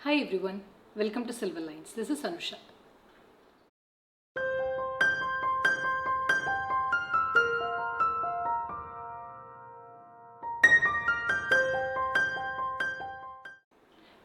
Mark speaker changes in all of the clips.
Speaker 1: Hi everyone, welcome to Silverlines. This is Anusha.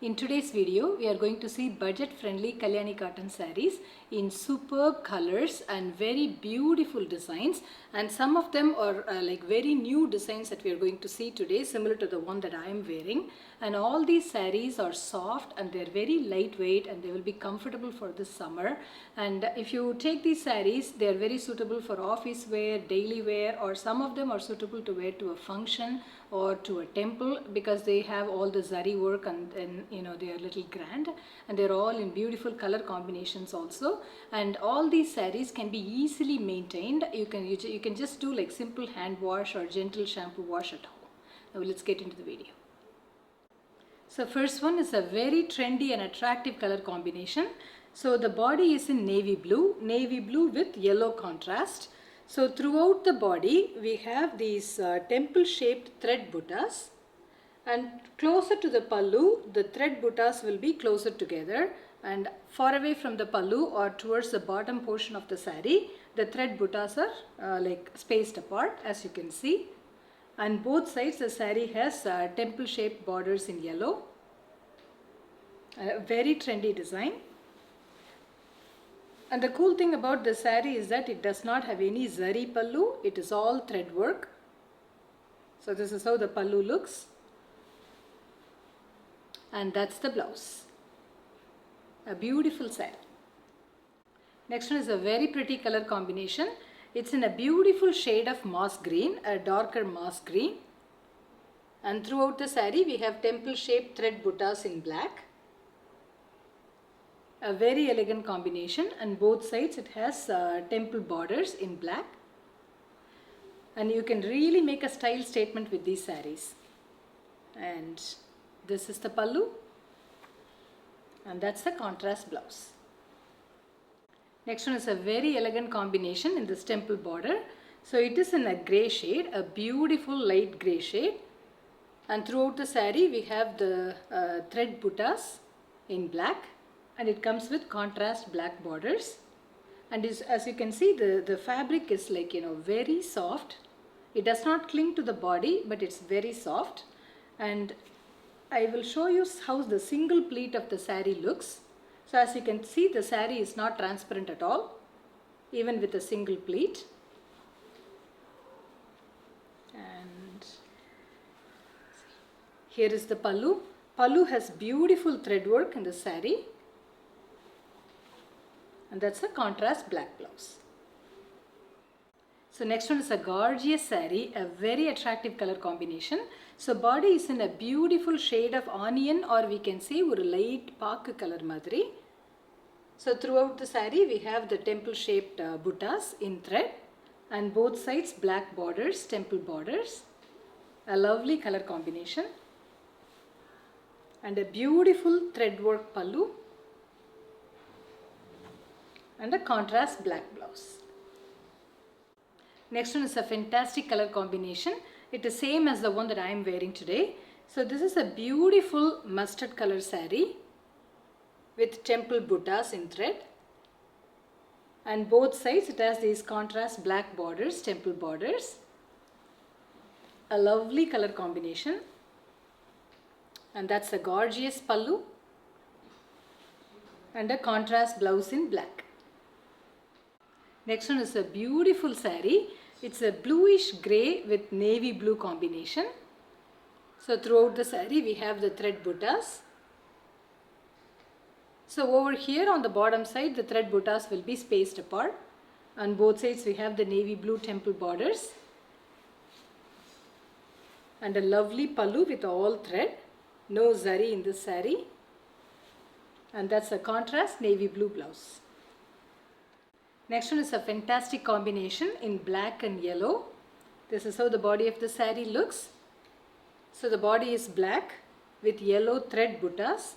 Speaker 1: In today's video, we are going to see budget-friendly Kalyani cotton sarees in superb colors and very beautiful designs. And some of them are like very new designs that we are going to see today, similar to the one that I am wearing. And all these sarees are soft and they're very lightweight and they will be comfortable for this summer. And if you take these sarees, they are very suitable for office wear, daily wear, or some of them are suitable to wear to a function or to a temple because they have all the zari work and they are little grand and they're all in beautiful color combinations also. And all these sarees can be easily maintained. You can just do like simple hand wash or gentle shampoo wash at home. Now let's get into the video. So first one is a very trendy and attractive color combination. So the body is in navy blue with yellow contrast. So throughout the body we have these temple shaped thread buttas, and closer to the pallu the thread buttas will be closer together, and far away from the pallu or towards the bottom portion of the saree the thread buttas are like spaced apart, as you can see. And both sides the saree has temple shaped borders in yellow. A very trendy design. And the cool thing about the saree is that it does not have any zari pallu, it is all thread work. So this is how the pallu looks. And that's the blouse. A beautiful saree. Next one is a very pretty color combination. It's in a beautiful shade of moss green, a darker moss green. And throughout the saree we have temple shaped thread buttas in black. A very elegant combination, and both sides it has temple borders in black. And you can really make a style statement with these sarees. And this is the pallu, and that's the contrast blouse. Next one is a very elegant combination in this temple border. So it is in a grey shade, a beautiful light grey shade, and throughout the saree we have the thread buttas in black, and it comes with contrast black borders. And as you can see, the fabric is like very soft. It does not cling to the body, but it's very soft. And I will show you how the single pleat of the saree looks. So as you can see, the saree is not transparent at all, even with a single pleat. And here is the pallu. Pallu has beautiful thread work in the saree. And that's a contrast black blouse. So next one is a gorgeous saree, a very attractive color combination. So body is in a beautiful shade of onion, or we can say a light paak color madri. So throughout the saree we have the temple shaped buttas in thread, and both sides black borders, temple borders. A lovely color combination. And a beautiful thread work pallu. And a contrast black blouse. Next one is a fantastic color combination. It is same as the one that I am wearing today. So this is a beautiful mustard color saree with temple buttas in thread, and both sides it has these contrast black borders, temple borders. A lovely color combination, and that's a gorgeous pallu and a contrast blouse in black. Next one is a beautiful saree. It's a bluish grey with navy blue combination. So throughout the saree we have the thread buttas. So over here on the bottom side the thread buttas will be spaced apart. On both sides we have the navy blue temple borders. And a lovely pallu with all thread. No zari in this saree. And that's a contrast navy blue blouse. Next one is a fantastic combination in black and yellow. This is how the body of the saree looks. So the body is black with yellow thread buttas,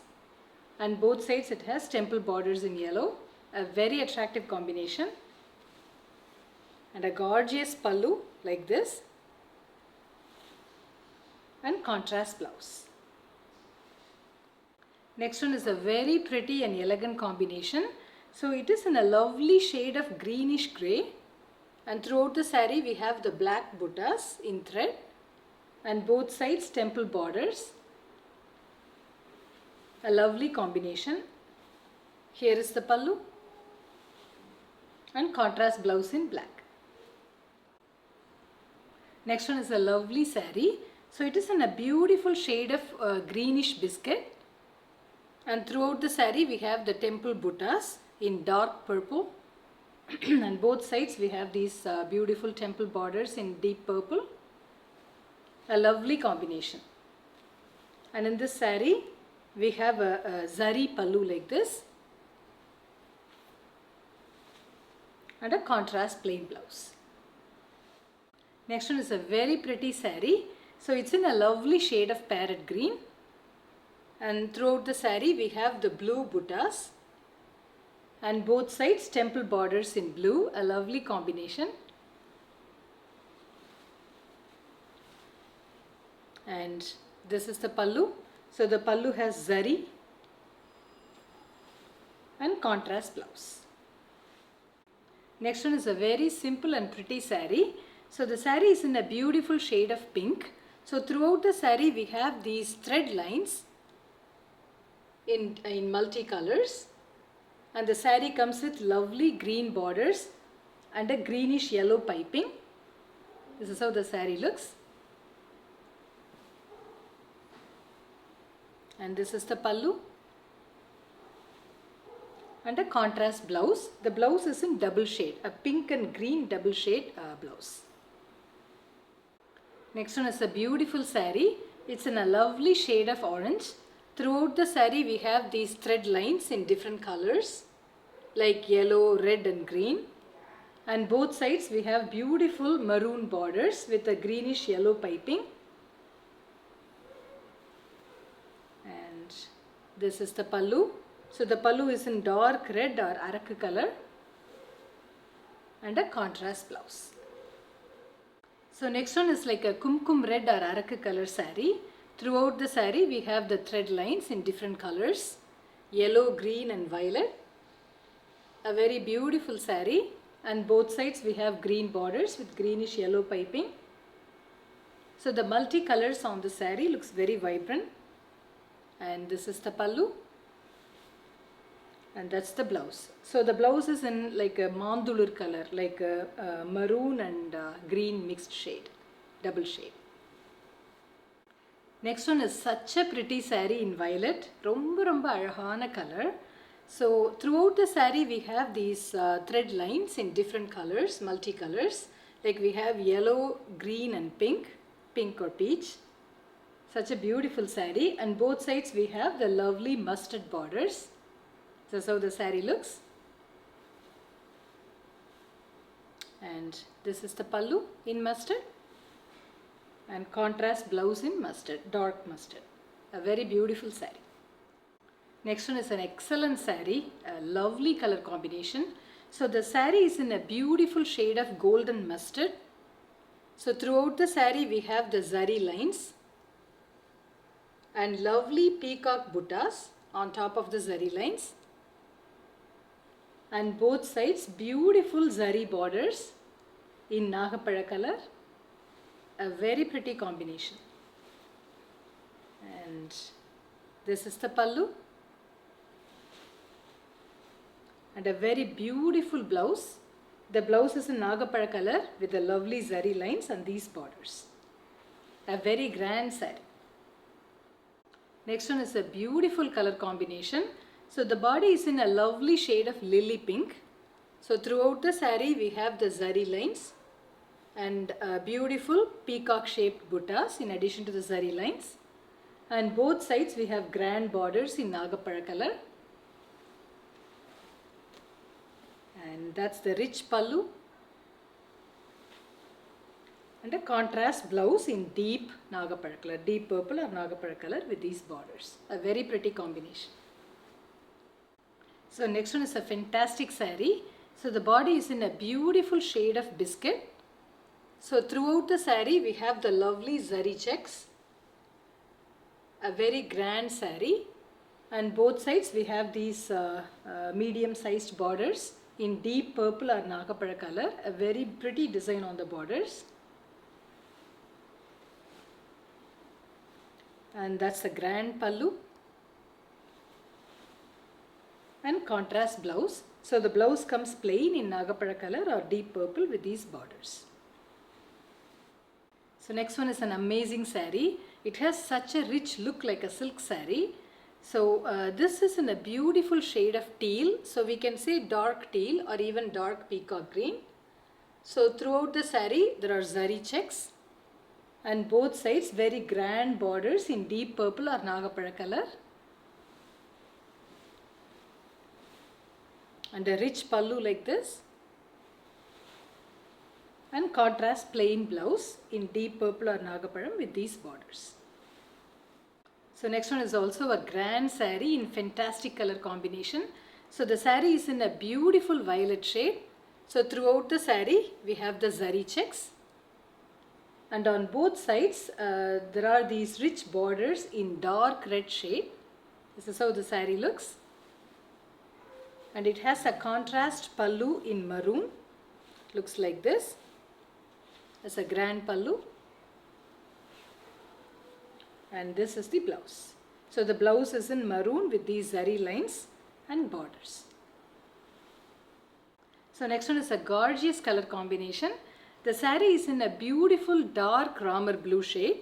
Speaker 1: and both sides it has temple borders in yellow. A very attractive combination. And a gorgeous pallu like this. And contrast blouse. Next one is a very pretty and elegant combination. So it is in a lovely shade of greenish grey, and throughout the saree we have the black buttas in thread and both sides temple borders. A lovely combination. Here is the pallu and contrast blouse in black. Next one is a lovely saree. So it is in a beautiful shade of greenish biscuit, and throughout the saree we have the temple buttas in dark purple and both sides we have these beautiful temple borders in deep purple. A lovely combination. And in this saree we have a zari pallu like this and a contrast plain blouse. Next one is a very pretty saree. So it's in a lovely shade of parrot green, and throughout the saree we have the blue buttas and both sides temple borders in blue. A lovely combination. And this is the pallu. So the pallu has zari and contrast blouse. Next one is a very simple and pretty saree. So the saree is in a beautiful shade of pink. So throughout the saree we have these thread lines in multicolors, and the saree comes with lovely green borders and a greenish yellow piping. This is how the saree looks. And this is the pallu and a contrast blouse. The blouse is in double shade, a pink and green double shade blouse. Next one is a beautiful saree. It's in a lovely shade of orange. Throughout the saree we have these thread lines in different colors like yellow, red and green, and both sides we have beautiful maroon borders with a greenish yellow piping. And this is the pallu. So the pallu is in dark red or arak color and a contrast blouse. So next one is like a kumkum red or arak color saree. Throughout the saree we have the thread lines in different colors, yellow, green and violet. A very beautiful saree, and both sides we have green borders with greenish yellow piping. So the multi-colors on the saree looks very vibrant. And this is the pallu and that's the blouse. So the blouse is in like a mandulur color, like a maroon and green mixed shade, double shade. Next one is such a pretty saree in violet, romba azhagana color. So throughout the saree we have these thread lines in different colors, multicolors, like we have yellow, green and pink or peach. Such a beautiful saree, and both sides we have the lovely mustard borders. This is how the saree looks. And this is the pallu in mustard and contrast blouse in mustard, dark mustard. A very beautiful saree. Next one is an excellent saree, a lovely color combination. So the saree is in a beautiful shade of golden mustard. So throughout the saree we have the zari lines and lovely peacock buttas on top of the zari lines, and both sides beautiful zari borders in nagapazha color. A very pretty combination. And this is the pallu and a very beautiful blouse. The blouse is in nagapazha color with the lovely zari lines and these borders. A very grand saree. Next one is a beautiful color combination. So the body is in a lovely shade of lily pink. So throughout the saree we have the zari lines and beautiful peacock shaped buttas in addition to the zari lines, and both sides we have grand borders in nagapazha color. And that's the rich pallu and a contrast blouse in deep nagapazha color, deep purple or nagapazha color with these borders. A very pretty combination. So next one is a fantastic saree. So the body is in a beautiful shade of biscuit. So throughout the saree we have the lovely zari checks. A very grand saree, And both sides we have these medium sized borders in deep purple or nagapara color. A very pretty design on the borders. And that's the grand pallu and contrast blouse. So the blouse comes plain in nagapara color or deep purple with these borders. So next one is an amazing saree. It has such a rich look like a silk saree. So this is in a beautiful shade of teal. So we can say dark teal or even dark peacock green. So throughout the saree there are zari checks and both sides very grand borders in deep purple or nagapara color. And a rich pallu like this. And contrast plain blouse in deep purple or nagaparam with these borders. So next one is also a grand saree in fantastic color combination. So the saree is in a beautiful violet shade. So throughout the saree we have the zari checks. And on both sides there are these rich borders in dark red shade. This is how the saree looks. And it has a contrast pallu in maroon. Looks like this. As a grand pallu, and this is the blouse. So the blouse is in maroon with these zari lines and borders. So next one is a gorgeous color combination. The saree is in a beautiful dark ramar blue shade.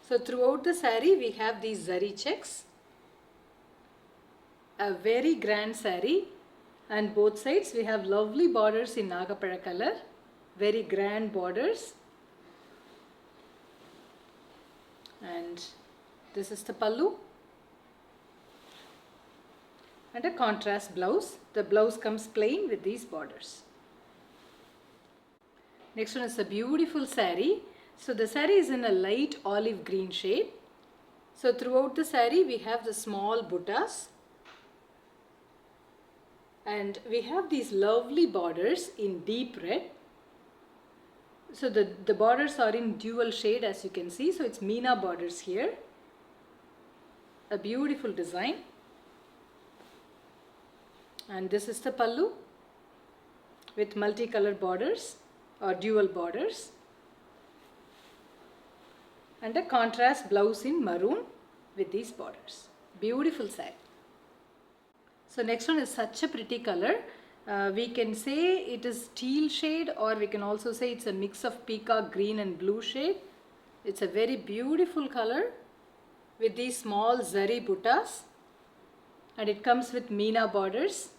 Speaker 1: So throughout the saree we have these zari checks. A very grand saree, and both sides we have lovely borders in nagapara color. Very grand borders, and this is the pallu and a contrast blouse. The blouse comes plain with these borders. Next one is a beautiful saree. So the saree is in a light olive green shade. So throughout the saree we have the small buttas and we have these lovely borders in deep red. So the borders are in dual shade as you can see. So it's Meena borders here. A beautiful design. And this is the pallu with multicolored borders or dual borders. And a contrast blouse in maroon with these borders. Beautiful saree. So next one is such a pretty color. We can say it is teal shade, or we can also say it's a mix of peacock green and blue shade. It's a very beautiful color with these small zari buttas, and it comes with Meena borders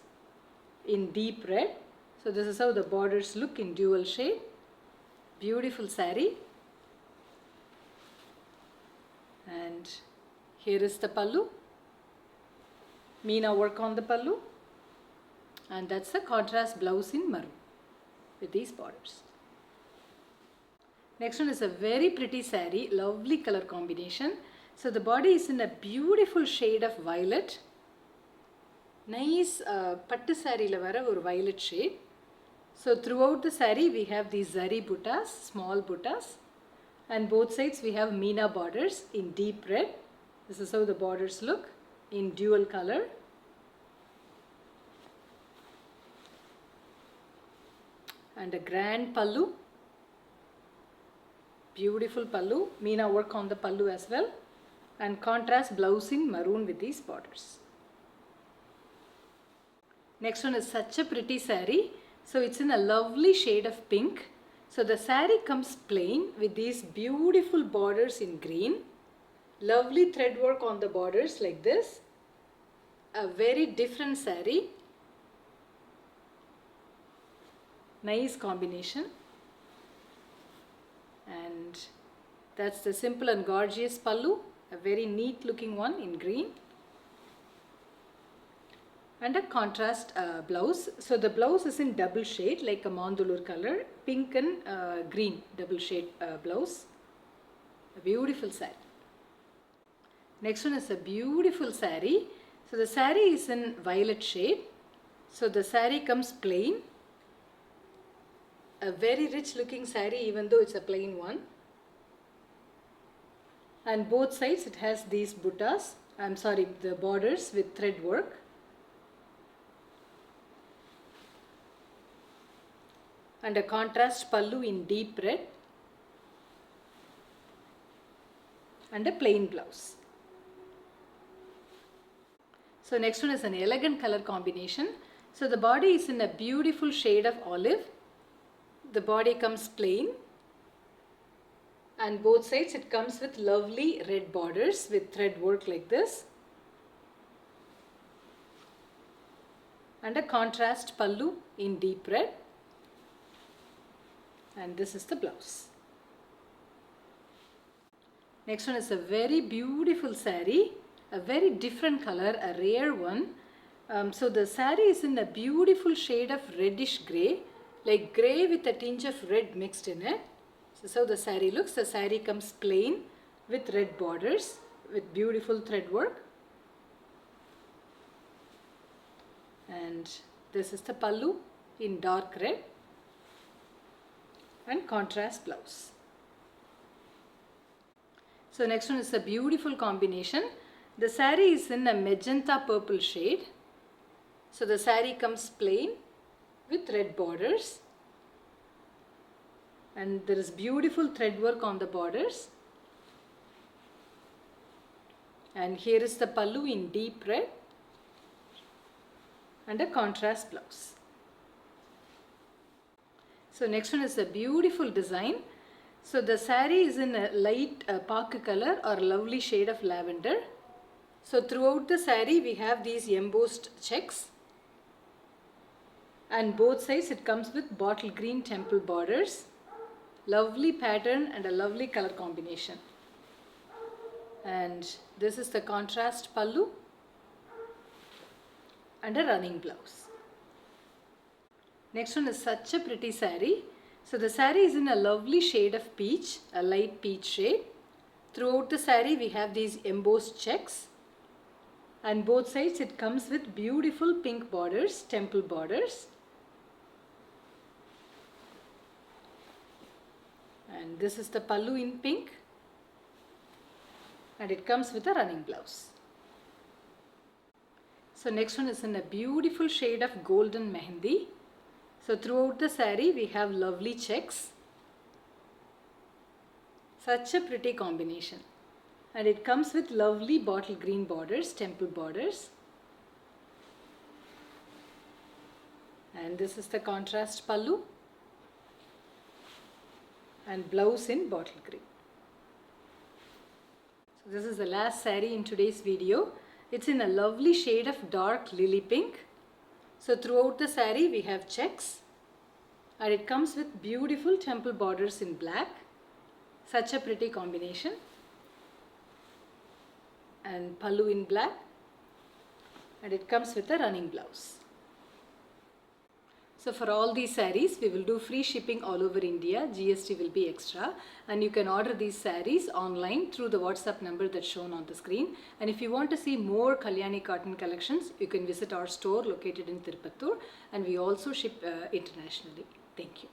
Speaker 1: in deep red. So this is how the borders look in dual shade. Beautiful saree. And here is the pallu. Meena work on the pallu. And that's the contrast blouse in maroon with these borders. Next one is a very pretty saree, lovely color combination. So the body is in a beautiful shade of violet. Nice pattu saree la vara or violet shade. So throughout the saree we have these zari buttas, small buttas, and both sides we have Meena borders in deep red. This is how the borders look in dual color. And a grand pallu, beautiful pallu, Meena work on the pallu as well, and contrast blouse in maroon with these borders. Next one is such a pretty saree. So it's in a lovely shade of pink. So the saree comes plain with these beautiful borders in green, lovely thread work on the borders like this. A very different saree. Nice combination, and that's the simple and gorgeous pallu, a very neat looking one in green, and a contrast blouse. So the blouse is in double shade like a mandulur color, pink and green double shade blouse. A beautiful saree. Next one is a beautiful saree. So the saree is in violet shade. So the saree comes plain. A very rich looking saree even though it's a plain one. And both sides it has these buttas the borders with thread work. And a contrast pallu in deep red. And a plain blouse. So next one is an elegant color combination. So the body is in a beautiful shade of olive. The body comes plain. And both sides it comes with lovely red borders with thread work like this. And a contrast pallu in deep red. And this is the blouse. Next one is a very beautiful saree, a very different color, a rare one. So the saree is in a beautiful shade of reddish grey, like grey with a tinge of red mixed in it. So the saree looks. The saree comes plain with red borders with beautiful thread work. And this is the pallu in dark red and contrast blouse. So next one is a beautiful combination. The saree is in a magenta purple shade. So the saree comes plain with red borders. And there is beautiful thread work on the borders. And here is the pallu in deep red and a contrast blouse. So next one is a beautiful design. So the saree is in a light pak color or lovely shade of lavender. So throughout the saree we have these embossed checks. And both sides it comes with bottle green temple borders. Lovely pattern and a lovely color combination. And this is the contrast pallu and a running blouse. Next one is such a pretty saree. So the saree is in a lovely shade of peach, a light peach shade. Throughout the saree we have these embossed checks. And both sides it comes with beautiful pink borders, temple borders. And this is the pallu in pink. And it comes with a running blouse. So next one is in a beautiful shade of golden mehendi. So throughout the saree we have lovely checks. Such a pretty combination. And it comes with lovely bottle green borders, temple borders. And this is the contrast pallu and blouse in bottle green. So this is the last saree in today's video. It's in a lovely shade of dark lily pink. So throughout the saree we have checks and it comes with beautiful temple borders in black. Such a pretty combination. And pallu in black and it comes with a running blouse. So for all these sarees we will do free shipping all over India. GST will be extra and you can order these sarees online through the WhatsApp number that's shown on the screen. And if you want to see more Kalyani cotton collections, you can visit our store located in Tirupathur, and we also ship internationally. Thank you.